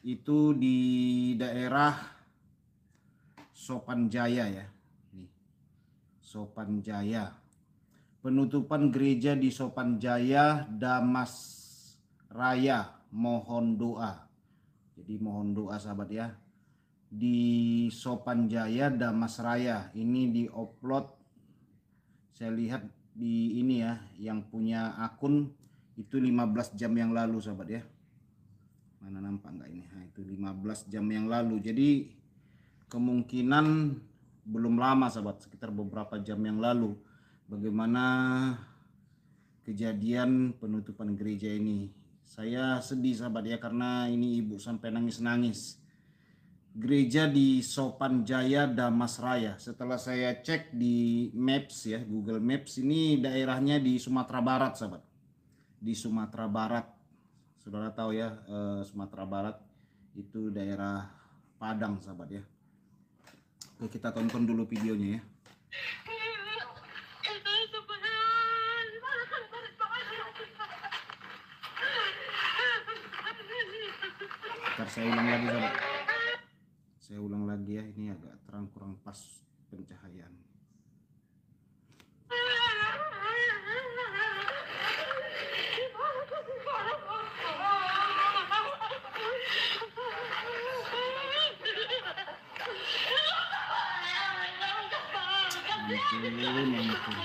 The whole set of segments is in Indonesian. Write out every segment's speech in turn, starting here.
Itu di daerah Sopan Jaya ya. Nih, Sopan Jaya. Penutupan gereja di Sopan Jaya, Damas Raya. Mohon doa. Jadi mohon doa sahabat ya. Di Sopan Jaya, Damas Raya. Ini diupload, saya lihat di ini ya, yang punya akun itu 15 jam yang lalu sahabat ya. Mana nampak nggak ini? Nah, itu 15 jam yang lalu. Jadi kemungkinan belum lama sahabat, sekitar beberapa jam yang lalu. Bagaimana kejadian penutupan gereja ini. Saya sedih sahabat ya, karena ini ibu sampai nangis-nangis. Gereja di Sopan Jaya, Damas Raya. Setelah saya cek di Maps ya, Google Maps, ini daerahnya di Sumatera Barat sahabat. Di Sumatera Barat. Saudara tahu ya, Sumatera Barat itu daerah Padang sahabat ya. Oke, kita tonton dulu videonya ya. Ntar saya ulang lagi sahabat. Saya ulang lagi ya, ini agak terang, kurang pas pencahayaan. Ampun.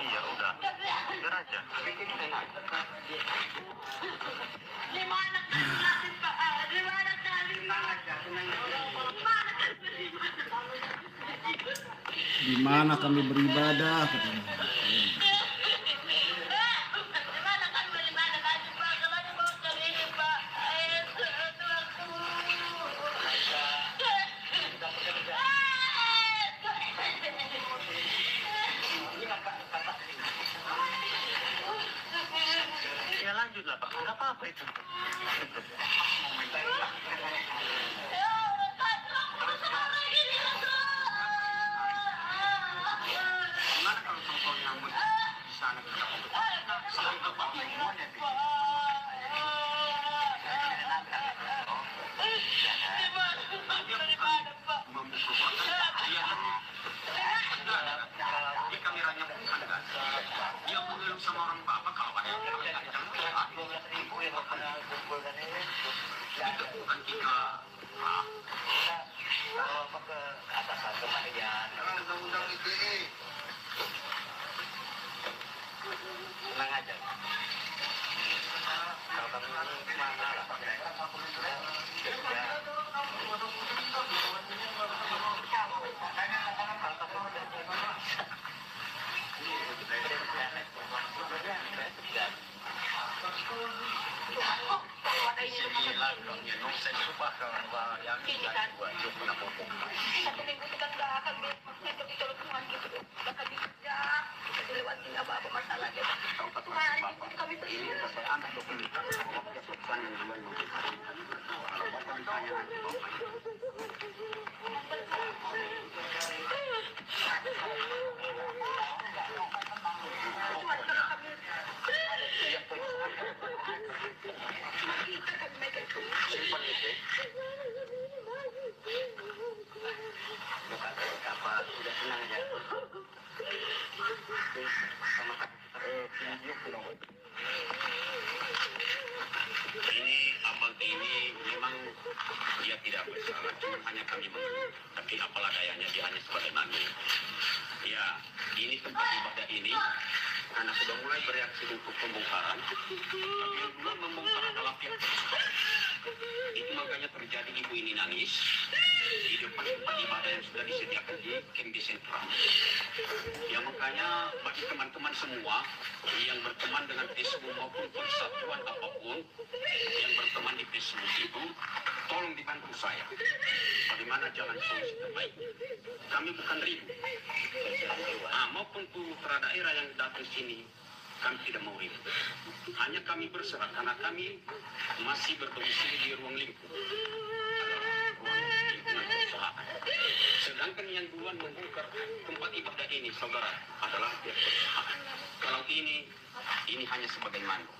Iya udah, biar aja. Di mana kami beribadah? Ya lanjutlah Pak, nggak apa-apa itu. Gimana kalau contohnya nyamuk di sana kita selain Bapak semuanya itu. Memukul orang, dia di kameranya bukan kan. Dia mengeluh sama orang Bapak kalau ada yang jangan itu bukan kita. Kalau ke atas kematian. Undang-undang ITE. Tenang aja. Kalau kamu mana lah. Ini abang ini memang dia tidak bersalah, cuma hanya kami mengeluh. Tapi apalah dayanya, dia hanya sebagai mami. Ya, ini tempat ibadah ini karena sudah mulai bereaksi untuk pembongkaran. Tapi yang dulu membongkar adalah pihak Itu makanya terjadi ibu ini nangis di depan tempat ibadah yang sudah disediakan di KMB Sentral. Ya makanya bagi teman-teman semua yang berteman dengan Facebook maupun persatuan apapun yang berteman di Facebook itu, tolong dibantu saya. Bagaimana jalan solusi terbaik? Kami bukan ribut. Maupun putra daerah yang datang sini, kami tidak mau ribut. Hanya kami berserah karena kami masih berdomisili di ruang lingkup. Ruang lingkungan perusahaan. Sedangkan yang duluan membongkar tempat ibadah ini, saudara, adalah pihak perusahaan. Kalau ini hanya sebagai mandu.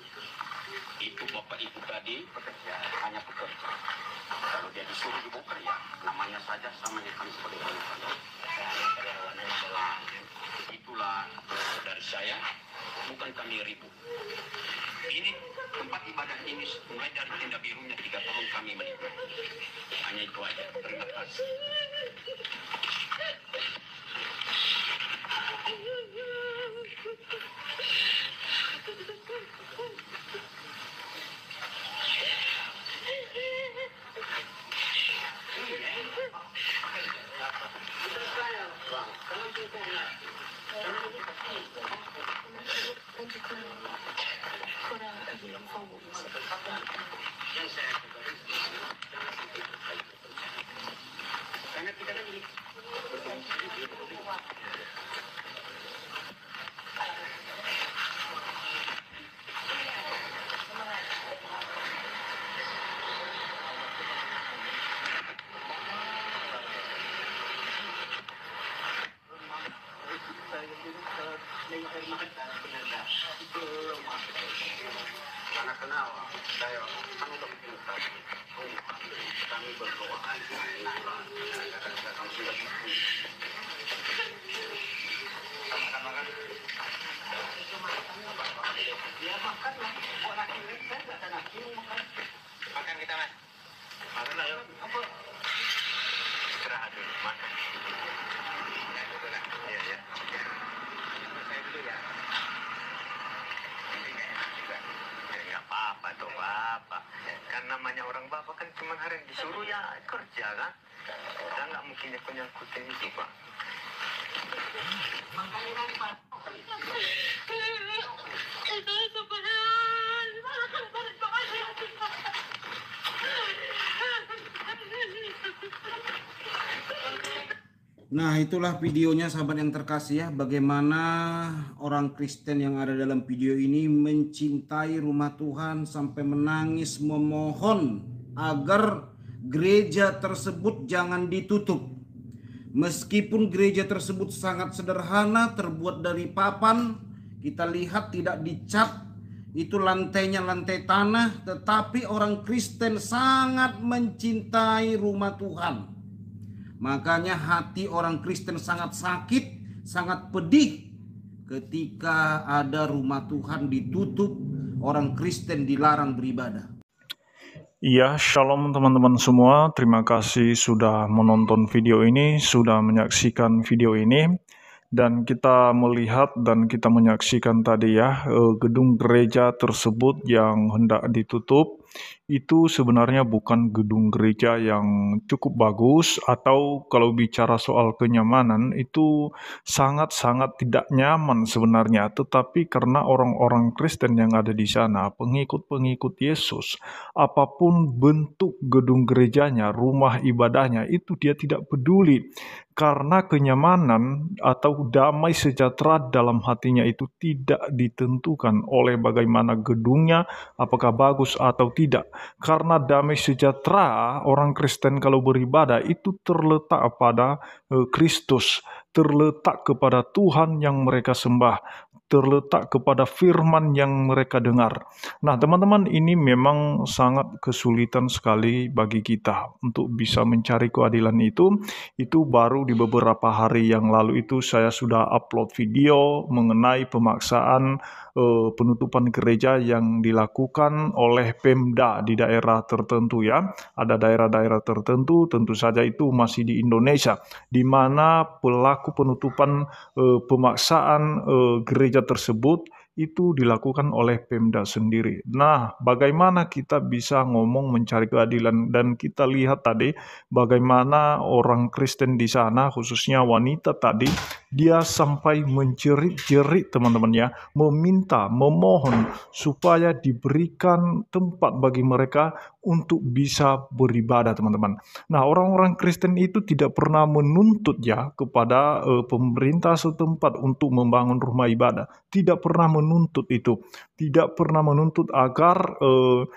Itu bapak itu tadi hanya pekerja. Kalau dia disuruh dibongkar ya, namanya saja samanya kami sebagai karyawan. Itulah dari saya, bukan kami ribut. Ini tempat ibadah ini mulai dari tenda birunya 3 tahun kami menikmati. Hanya itu aja. Terima kasih. Karena kenapa? Saya kan udah pintar. Kami berdoa kami sudah makan. Ya makan lah. Buat laki saya nggak ada nasi makan. Makan kita mas. Makan ayo. Apa? Istirahat dulu makan. Ya betul lah. Iya ya. Saya dulu ya. Apa tuh bapak kan namanya orang bapak kan cuma hari yang disuruh ya kerja kan kita nggak mungkin nyangkutin itu pak. Nah, itulah videonya sahabat yang terkasih ya, bagaimana orang Kristen yang ada dalam video ini mencintai rumah Tuhan sampai menangis memohon agar gereja tersebut jangan ditutup. Meskipun gereja tersebut sangat sederhana, terbuat dari papan, kita lihat tidak dicat, itu lantainya lantai tanah, tetapi orang Kristen sangat mencintai rumah Tuhan. Makanya hati orang Kristen sangat sakit, sangat pedih ketika ada rumah Tuhan ditutup, orang Kristen dilarang beribadah. Iya, shalom teman-teman semua. Terima kasih sudah menonton video ini, sudah menyaksikan video ini. Dan kita melihat dan kita menyaksikan tadi ya, gedung gereja tersebut yang hendak ditutup, itu sebenarnya bukan gedung gereja yang cukup bagus, atau kalau bicara soal kenyamanan, itu sangat-sangat tidak nyaman sebenarnya. Tetapi karena orang-orang Kristen yang ada di sana, pengikut-pengikut Yesus, apapun bentuk gedung gerejanya, rumah ibadahnya, itu dia tidak peduli. Karena kenyamanan atau damai sejahtera dalam hatinya itu tidak ditentukan oleh bagaimana gedungnya, apakah bagus atau tidak. Karena damai sejahtera orang Kristen kalau beribadah itu terletak pada Kristus, terletak kepada Tuhan yang mereka sembah, terletak kepada firman yang mereka dengar. Nah, teman-teman, ini memang sangat kesulitan sekali bagi kita untuk bisa mencari keadilan itu. Itu baru di beberapa hari yang lalu itu saya sudah upload video mengenai pemaksaan penutupan gereja yang dilakukan oleh Pemda di daerah tertentu ya. Ada daerah-daerah tertentu, tentu saja itu masih di Indonesia, di mana pelaku penutupan pemaksaan gereja tersebut itu dilakukan oleh Pemda sendiri. Nah, bagaimana kita bisa ngomong mencari keadilan? Dan kita lihat tadi bagaimana orang Kristen di sana, khususnya wanita tadi, dia sampai menjerit-jerit teman-teman ya, meminta, memohon supaya diberikan tempat bagi mereka untuk bisa beribadah teman-teman. Nah, orang-orang Kristen itu tidak pernah menuntut ya kepada pemerintah setempat untuk membangun rumah ibadah. Tidak pernah menuntut itu. Tidak pernah menuntut agar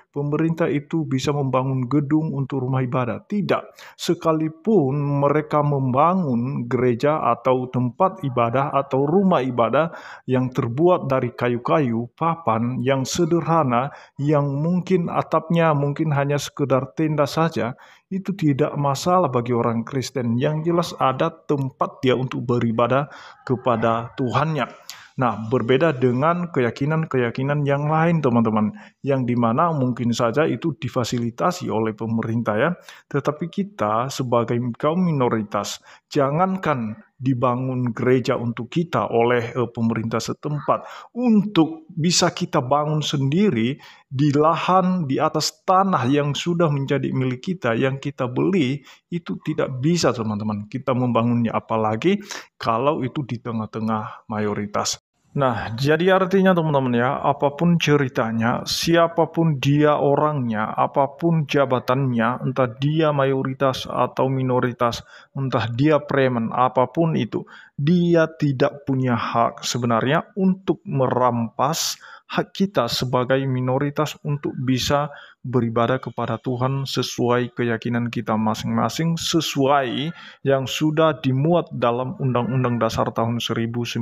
pemerintah itu bisa membangun gedung untuk rumah ibadah. Tidak. Sekalipun mereka membangun gereja atau tempat ibadah atau rumah ibadah yang terbuat dari kayu-kayu, papan yang sederhana, yang mungkin atapnya mungkin hanya sekedar tenda saja, itu tidak masalah bagi orang Kristen. Yang jelas ada tempat dia untuk beribadah kepada Tuhannya. Nah, berbeda dengan keyakinan-keyakinan yang lain, teman-teman, yang dimana mungkin saja itu difasilitasi oleh pemerintah ya. Tetapi kita sebagai kaum minoritas, jangankan dibangun gereja untuk kita oleh pemerintah setempat, untuk bisa kita bangun sendiri di lahan di atas tanah yang sudah menjadi milik kita, yang kita beli, itu tidak bisa teman-teman kita membangunnya, apalagi kalau itu di tengah-tengah mayoritas. Nah, jadi artinya teman-teman ya, apapun ceritanya, siapapun dia orangnya, apapun jabatannya, entah dia mayoritas atau minoritas, entah dia preman, apapun itu, dia tidak punya hak sebenarnya untuk merampas hak kita sebagai minoritas untuk bisa beribadah kepada Tuhan sesuai keyakinan kita masing-masing, sesuai yang sudah dimuat dalam Undang-Undang Dasar tahun 1945.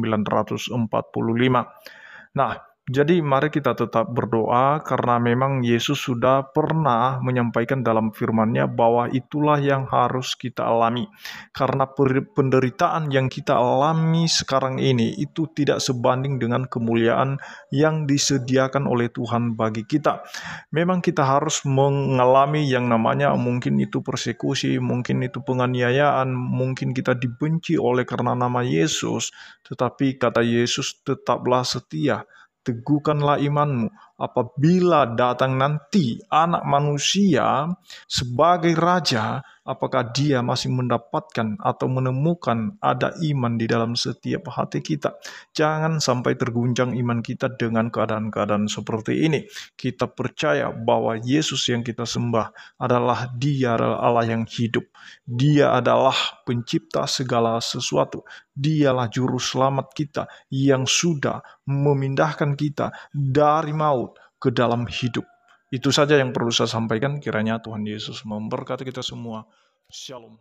Nah, jadi mari kita tetap berdoa karena memang Yesus sudah pernah menyampaikan dalam firman-Nya bahwa itulah yang harus kita alami. Karena penderitaan yang kita alami sekarang ini itu tidak sebanding dengan kemuliaan yang disediakan oleh Tuhan bagi kita. Memang kita harus mengalami yang namanya mungkin itu persekusi, mungkin itu penganiayaan, mungkin kita dibenci oleh karena nama Yesus, tetapi kata Yesus, tetaplah setia, teguhkanlah imanmu, apabila datang nanti anak manusia sebagai raja, apakah dia masih mendapatkan atau menemukan ada iman di dalam setiap hati kita. Jangan sampai terguncang iman kita dengan keadaan-keadaan seperti ini. Kita percaya bahwa Yesus yang kita sembah adalah Dia adalah Allah yang hidup. Dia adalah pencipta segala sesuatu. Dialah juru selamat kita yang sudah memindahkan kita dari maut ke dalam hidup. Itu saja yang perlu saya sampaikan. Kiranya Tuhan Yesus memberkati kita semua. Shalom.